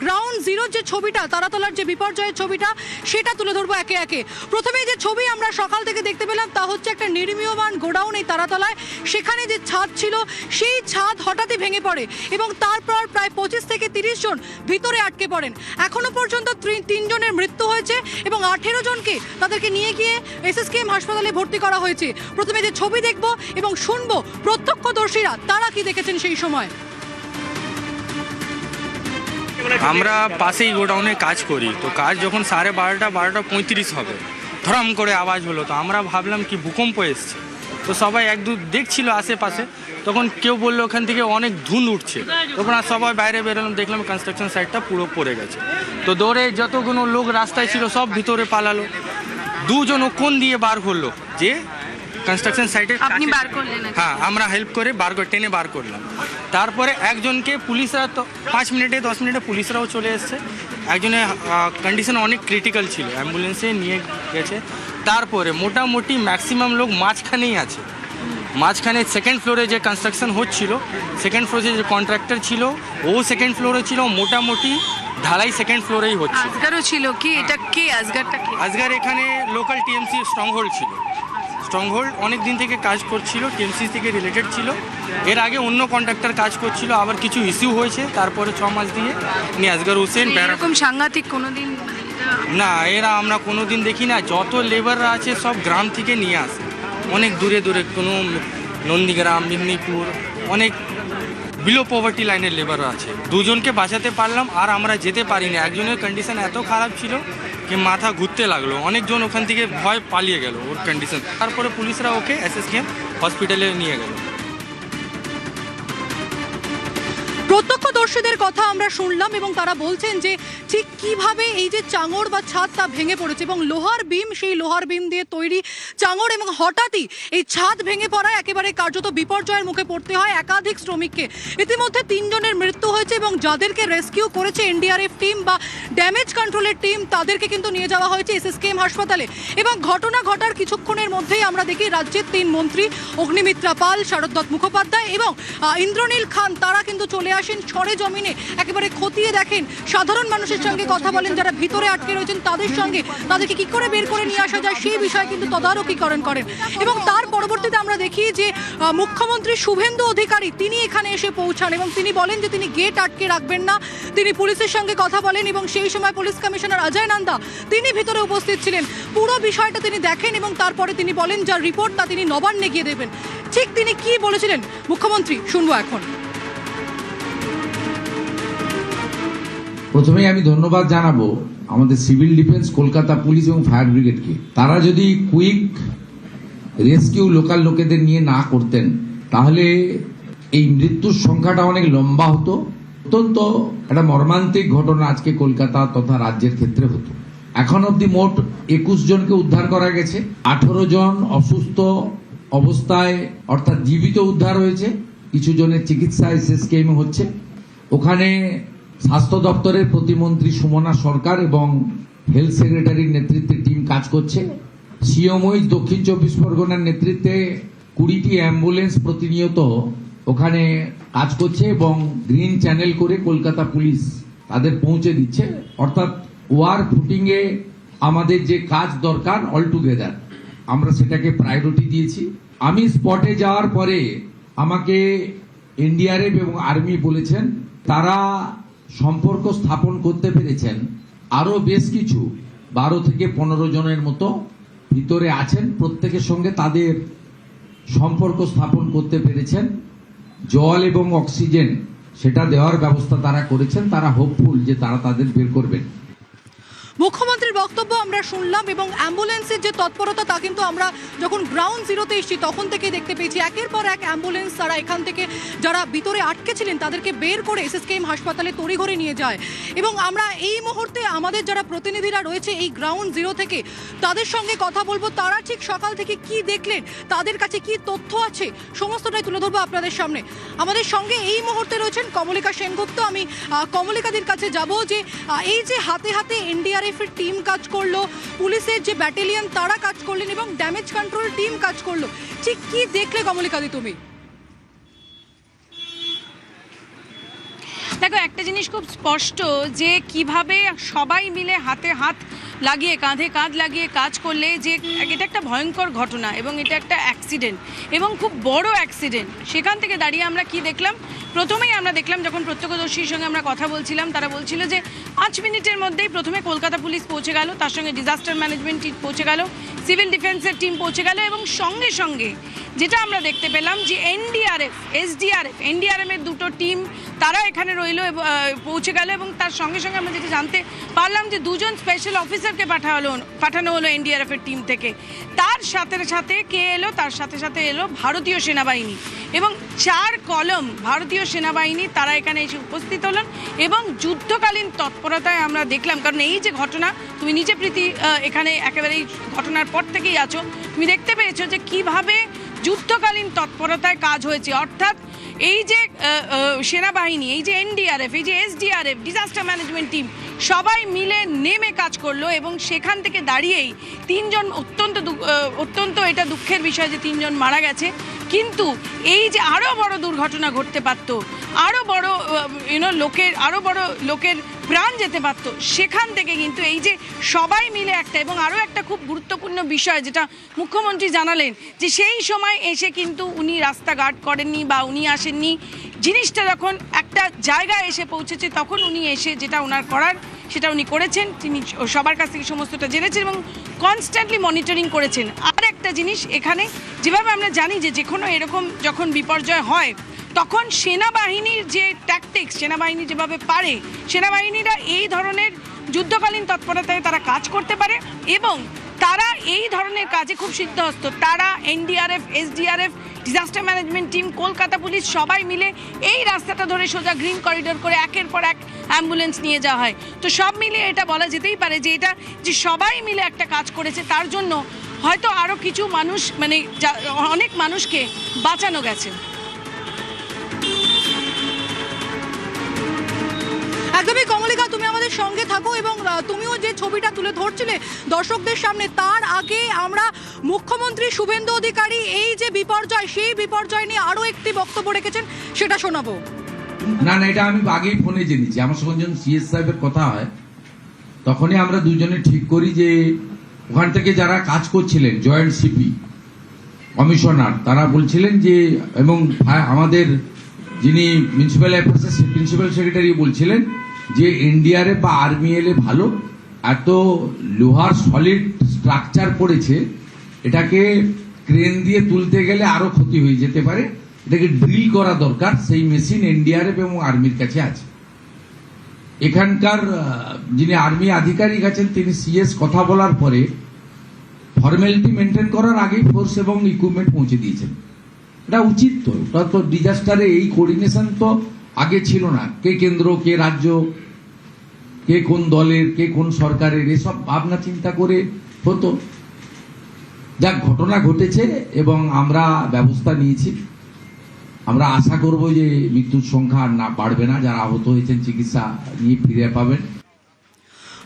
Ground জিরোর যে ছবিটা, তারাতলার যে বিপর্যয়ের ছবিটা, সেটা তুলে ধরবো একে একে। প্রথমে যে ছবি আমরা সকাল থেকে দেখতে পেলাম তা হচ্ছে একটা নির্মীয়মান গোডাউন এই তারাতলায়। সেখানে যে ছাদ ছিল সেই ছাদ হঠাৎই ভেঙে পড়ে এবং তারপর প্রায় 25 থেকে 30 জন ভিতরে আটকে পড়েন। এখনো পর্যন্ত 3 জনের মৃত্যু হয়েছে এবং 18 জনকে তাদেরকে নিয়ে গিয়ে এসএসকেএম হাসপাতালে ভর্তি করা হয়েছে। প্রথমে যে ছবি দেখব এবং শুনবো প্রত্যক্ষদর্শীরা তারা কি দেখেছেন সেই সময়। আমরা পাশেই গোডাউনে কাজ করি, তো কাজ যখন 12:30 হবে ধরাম করে আওয়াজ হলো, তো আমরা ভাবলাম কি ভূকম্প এসছে। তো সবাই এক দু দেখছিল আশেপাশে, তখন কেউ বললো ওখান থেকে অনেক ধুঁধ উঠছে। তখন আর সবাই বাইরে বেরোলাম, দেখলাম কনস্ট্রাকশন সাইটটা পুরো পড়ে গেছে। তো দৌড়ে যতগুলো লোক রাস্তায় ছিল সব ভিতরে পালালো। 2 জন কোন দিয়ে বার করলো যে কনস্ট্রাকশন সাইটে, আপনি বার করলেন? হ্যাঁ, আমরা হেল্প করে টেনে বার করলাম। তারপরে একজনকে পুলিশরা, তো 5 মিনিটে 10 মিনিটে পুলিশরাও চলে এসছে। একজনের কন্ডিশন অনেক ক্রিটিক্যাল ছিল, অ্যাম্বুলেন্সে নিয়ে গেছে। তারপরে মোটামুটি ম্যাক্সিমাম লোক মাঝখানেই আছে। মাঝখানে 2nd ফ্লোরে যে কনস্ট্রাকশন হচ্ছিল, 2nd ফ্লোরে যে কন্ট্রাক্টর ছিল ও 2nd ফ্লোরে ছিল। মোটামুটি ঢালাই 2nd ফ্লোরেই হচ্ছে। আসগারও ছিল কি? এটা কে আসগারটা কে? আসগার এখানে লোকাল টিএমসি স্ট্রংহোল্ড ছিল। স্ট্রংহোল্ড অনেক দিন থেকে কাজ করছিল, টিএমসি থেকে রিলেটেড ছিল। এর আগে অন্য কন্ট্রাক্টর কাজ করছিল, আবার কিছু ইস্যু হয়েছে, তারপরে 6 মাস দিয়ে আসগার হোসেন। এরকম সাংঘাতিক কোনোদিন না, এরা আমরা কোনো দিন দেখি না। যত লেবাররা আছে সব গ্রাম থেকে নিয়ে আসে, অনেক দূরে দূরে, কোনো নন্দীগ্রাম, মেদিনীপুর, অনেক বিলো পভার্টি লাইনের লেবাররা আছে। 2 জনকে বাঁচাতে পারলাম, আর আমরা যেতে পারিনি। একজনের কন্ডিশন এত খারাপ ছিল যে মাথা ঘুরতে লাগলো। অনেকজন ওখান থেকে ভয় পালিয়ে গেল ওর কন্ডিশন। তারপরে পুলিশরা ওকে এসএসকেএম হসপিটালে নিয়ে গেল। প্রত্যক্ষদর্শীদের কথা আমরা শুনলাম এবং তারা বলছেন যে ঠিক কিভাবে এই যে চাঙড় বা ছাদ তা ভেঙে পড়েছে এবং লোহার বিম, সেই লোহার বিম দিয়ে তৈরি চাঙড়, এবং হঠাৎই এই ছাদ ভেঙে পড়ায় একেবারে কার্যত বিপর্যয়ের মুখে পড়তে হয় একাধিক শ্রমিককে। ইতিমধ্যে 3 জনের মৃত্যু হয়েছে এবং যাদেরকে রেস্কিউ করেছে এনডিআরএফ টিম বা ড্যামেজ কন্ট্রোলের টিম, তাদেরকে কিন্তু নিয়ে যাওয়া হয়েছে এসএসকেএম হাসপাতালে। এবং ঘটনা ঘটার কিছুক্ষণের মধ্যেই আমরা দেখি রাজ্যের 3 মন্ত্রী অগ্নিমিত্রা পাল, শারদ মুখোপাধ্যায় এবং ইন্দ্রনীল খান, তারা কিন্তু চলে আসেন ছড়ে জমিনে, একেবারে খতিয়ে দেখেন, সাধারণ মানুষের সঙ্গে কথা বলেন, যারা ভিতরে আটকে রয়েছেন তাদের সঙ্গে, তাদেরকে কি করে বের করে নিয়ে আসা যায় সেই বিষয়ে কিন্তু তদারকিকরণ করেন। এবং তার পরবর্তীতে আমরা দেখি যে মুখ্যমন্ত্রী শুভেন্দু অধিকারী তিনি এখানে এসে পৌঁছান এবং তিনি বলেন যে তিনি গেট আটকে রাখবেন না। তিনি পুলিশের সঙ্গে কথা বলেন এবং সেই সময় পুলিশ কমিশনার অজয় নন্দা তিনি ভিতরে উপস্থিত ছিলেন। পুরো বিষয়টা তিনি দেখেন এবং তারপরে তিনি বলেন যার রিপোর্ট তা তিনি নবান্নে গিয়ে দেবেন। ঠিক তিনি কি বলেছিলেন মুখ্যমন্ত্রী শুনবো এখন। প্রথমেই আমি ধন্যবাদ জানাবো আমাদের সিভিল ডিফেন্স, কলকাতা পুলিশ এবং ফায়ার ব্রিগেডকে। তারা যদি কুইক রেস্কিউ লোকাল লোকেদের নিয়ে না করতেন তাহলে এই মৃত্যুর সংখ্যাটা অনেক লম্বা হতো। অত্যন্ত একটা মর্মান্তিক ঘটনা আজকে কলকাতা তথা রাজ্যের ক্ষেত্রে হতো। এখন অবধি মোট 21 জনকে উদ্ধার করা গেছে। 18 জন অসুস্থ অবস্থায় অর্থাৎ জীবিত উদ্ধার হয়েছে। কিছু জনের চিকিৎসা এসএসকেএম হচ্ছে। ওখানে স্বাস্থ্য দপ্তরের প্রতিমন্ত্রী সুমনা সরকার এবং হেলথ সেক্রেটারির নেতৃত্বে টিম কাজ করছে। সিএমওই দক্ষিণ 24 পরগনার নেতৃত্বে 20টি অ্যাম্বুলেন্স প্রতিনিয়ত ওখানে কাজ করছে এবং গ্রিন চ্যানেল করে কলকাতা পুলিশ তাদের পৌঁছে দিচ্ছে। অর্থাৎ ওয়ার ফুটিংয়ে আমাদের যে কাজ দরকার অল টুগেদার আমরা সেটাকে প্রায়োরিটি দিয়েছি। আমি স্পটে যাওয়ার পরে আমাকে এনডিআরএফ এবং আর্মি বলেছেন তারা সম্পর্ক স্থাপন করতে পেরেছেন। আরো বেশ কিছু 12 থেকে 15 জনের মতো ভিতরে আছেন, প্রত্যেকের সঙ্গে তাদের সম্পর্ক স্থাপন করতে পেরেছেন। জল এবং অক্সিজেন সেটা দেওয়ার ব্যবস্থা তারা করেছেন। তারা হোপফুল যে তারা তাদের বের করবেন। মুখ্যমন্ত্রীর বক্তব্য আমরা শুনলাম এবং অ্যাম্বুলেন্সের যে তৎপরতা তা কিন্তু আমরা যখন গ্রাউন্ড জিরোতে এসেছি তখন থেকে দেখতে পেয়েছি। একের পর এক অ্যাম্বুলেন্স তারা এখান থেকে যারা ভিতরে আটকে ছিলেন তাদেরকে বের করে এসএসকেএম হাসপাতালে তড়িঘড়ি নিয়ে যায়। এবং আমরা এই মুহূর্তে আমাদের যারা প্রতিনিধিরা রয়েছে এই গ্রাউন্ড জিরো থেকে তাদের সঙ্গে কথা বলবো। তারা ঠিক সকাল থেকে কি দেখলেন, তাদের কাছে কি তথ্য আছে, সমস্তটাই তুলে ধরবো আপনাদের সামনে। আমাদের সঙ্গে এই মুহূর্তে রয়েছেন কমলিকা সেনগুপ্ত। আমি কমলিকাদের কাছে যাব যে এই যে হাতে হাতে এনডিআরএফ এর টিম কাজ করলো, পুলিশের যে ব্যাটালিয়ন তারা কাজ করলেন এবং ড্যামেজ কন্ট্রোল টিম কাজ করলো, ঠিক কি দেখলে কমলিকাদি তুমি? দেখো একটা জিনিস খুব স্পষ্ট যে কিভাবে সবাই মিলে হাতে হাত লাগিয়ে কাঁধে কাঁধ লাগিয়ে কাজ করলে যে এটা একটা ভয়ঙ্কর ঘটনা এবং এটা একটা অ্যাক্সিডেন্ট এবং খুব বড় অ্যাক্সিডেন্ট। সেখান থেকে দাঁড়িয়ে আমরা কি দেখলাম, প্রথমেই আমরা দেখলাম যখন প্রত্যক্ষদর্শীর সঙ্গে আমরা কথা বলছিলাম, তারা বলছিল যে 5 মিনিটের মধ্যেই প্রথমে কলকাতা পুলিশ পৌঁছে গেল, তার সঙ্গে ডিজাস্টার ম্যানেজমেন্ট টিম পৌঁছে গেল, সিভিল ডিফেন্সের টিম পৌঁছে গেল এবং সঙ্গে সঙ্গে যেটা আমরা দেখতে পেলাম যে এনডিআরএফ, এসডিআরএফ, এনডিআরএফের দুটো টিম তারা এখানে রইল পৌঁছে গেল এবং তার সঙ্গে সঙ্গে আমরা যেটা জানতে পারলাম যে 2জন স্পেশাল অফিসারকে পাঠানো হলো এনডিআরএফের টিম থেকে। তার সাথে সাথে কে এলো, তার সাথে সাথে এলো ভারতীয় সেনাবাহিনী এবং 4 কলম ভারতীয় সেনাবাহিনী তারা এখানে এসে উপস্থিত হলেন এবং যুদ্ধকালীন তৎপরতায় আমরা দেখলাম, কারণ এই যে ঘটনা তুমি নিজে প্রীতি এখানে একেবারে এই ঘটনার পর থেকেই আছো, তুমি দেখতে পেয়েছো যে কিভাবে যুদ্ধকালীন তৎপরতায় কাজ হয়েছে। অর্থাৎ এই যে সেনাবাহিনী, এই যে এনডিআরএফ, এই যে এসডিআরএফ, ডিজাস্টার ম্যানেজমেন্ট টিম সবাই মিলে নেমে কাজ করলো এবং সেখান থেকে দাঁড়িয়েই 3 জন অত্যন্ত এটা দুঃখের বিষয় যে 3 জন মারা গেছে, কিন্তু এই যে আরও বড় দুর্ঘটনা ঘটতে পারত, আরও বড় লোকের প্রাণ যেতে পারতো, সেখান থেকে কিন্তু এই যে সবাই মিলে একটা, এবং আরও একটা খুব গুরুত্বপূর্ণ বিষয় যেটা মুখ্যমন্ত্রী জানালেন যে সেই সময় এসে কিন্তু উনি রাস্তা গার্ড করেননি বা উনি আসেননি, জিনিসটা যখন একটা জায়গায় এসে পৌঁছেছে তখন উনি এসে যেটা ওনার করার সেটা উনি করেছেন। তিনি সবার কাছ থেকে সমস্তটা জেনেছেন এবং কনস্ট্যান্টলি মনিটরিং করেছেন। আর একটা জিনিস এখানে যেভাবে আমরা জানি যে কোনো এরকম যখন বিপর্যয় হয় তখন সেনাবাহিনীর যে ট্যাকটিক্স, সেনাবাহিনী যেভাবে পারে, সেনাবাহিনীরা এই ধরনের যুদ্ধকালীন তৎপরতায় তারা কাজ করতে পারে এবং তারা এই ধরনের কাজে খুব সিদ্ধহস্ত। তারা NDRF, SDRF, disaster management team, Kolkata police সবাই মিলে এই রাস্তাটা ধরে সোজা গ্রিন করিডোর করে একের পর এক অ্যাম্বুলেন্স নিয়ে যাওয়া হয়। তো সব মিলিয়ে এটা বলা যেতেই পারে যে এটা যে সবাই মিলে একটা কাজ করেছে, তার জন্য হয়তো আরও কিছু মানুষ অনেক মানুষকে বাঁচানো গেছে। একদমই কমলিকা, তুমি আমাদের সঙ্গে থাকো এবং তুমিও যে ছবিটা তুলে ধরছিলে দর্শকদের সামনে, তার আগে আমরা মুখ্যমন্ত্রী শুভেন্দু অধিকারী এই যে বিপর্যয়, সেই বিপর্যয় নিয়ে আরো একটি বক্তব্য রেখেছেন, সেটা শোনাবো। না, এটা আমি আগেই ফোনে জেনেছি। আমার সঙ্গে যখন সিএস সাহেবের কথা হয় তখনই আমরা দুজনে ঠিক করি যে ওখান থেকে যারা কাজ করছিলেন, জয়েন্ট সিপি, কমিশনার, তারা বলছিলেন যে, এবং আমাদের যিনি মিউনিসিপ্যাল অ্যাফেয়ার্সের প্রিন্সিপাল সেক্রেটারি বলছিলেন যে এনডিআরএফ বা আর্মি এলে ভালো, এত লোহার সলিড স্ট্রাকচার পড়েছে, এটাকে ক্রেন দিয়ে তুলতে গেলে আরো ক্ষতি হয়ে যেতে পারে, এটাকে ড্রিল করা দরকার। সেই মেশিন এনডিআরএফ এবং আর্মির কাছে আছে। এখানকার যিনি আর্মি আধিকারিক আছেন তিনি সিএস কথা বলার পরে ফর্মালিটি মেনটেন করার আগেই ফোর্স এবং ইকুইপমেন্ট পৌঁছে দিয়েছেন। এটা উচিত তো, ওটা তো ডিজাস্টারে এই কোঅর্ডিনেশন তো আগে ছিল না। কে কেন্দ্র, কে রাজ্য, কে কোন দলের, কে কোন সরকারের, এসব ভাবনা চিন্তা করে হতো। যা ঘটনা ঘটেছে এবং আমরা ব্যবস্থা নিয়েছি, আমরা আশা করব যে মৃত্যুর সংখ্যা আর না বাড়বে না, যারা আহত হয়েছেন চিকিৎসা নিয়ে ফিরে পাবেন।